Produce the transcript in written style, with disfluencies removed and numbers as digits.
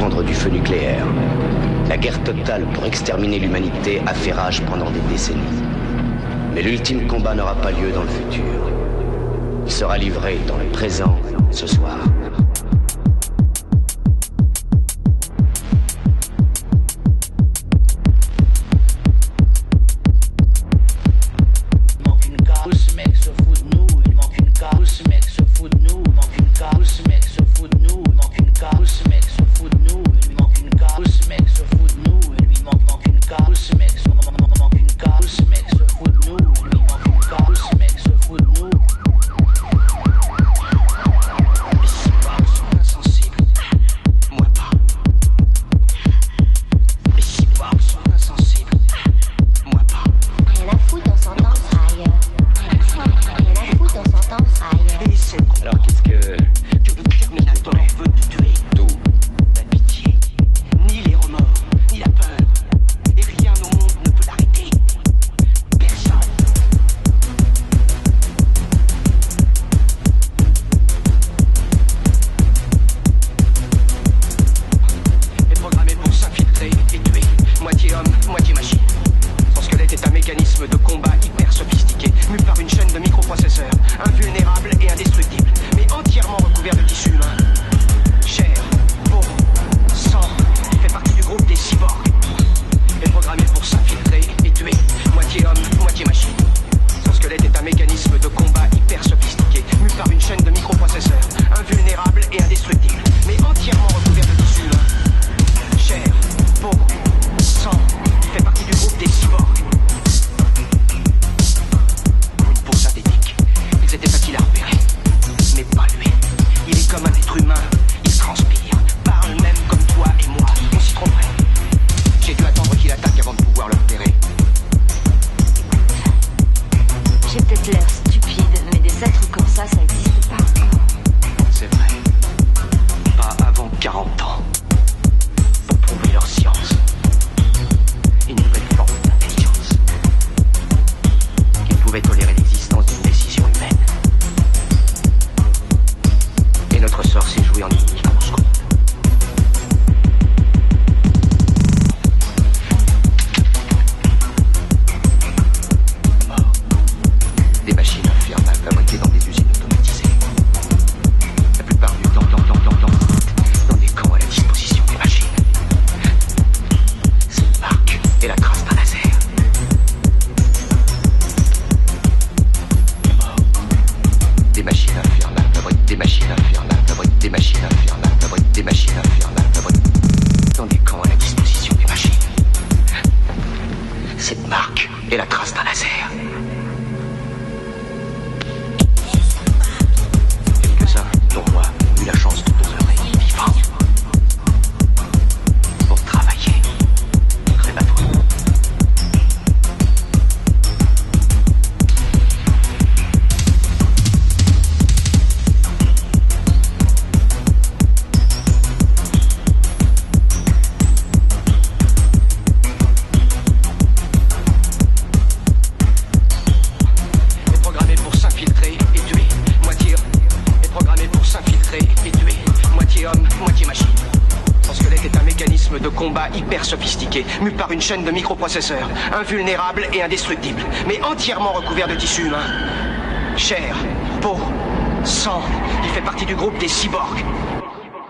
prendre du feu nucléaire. La guerre totale pour exterminer l'humanité a fait rage pendant des décennies. Mais l'ultime combat n'aura pas lieu dans le futur. Il sera livré dans le présent, ce soir. Mu par une chaîne de microprocesseurs, invulnérable et indestructible, mais entièrement recouvert de tissu humain. Chair, peau, sang, il fait partie du groupe des cyborgs.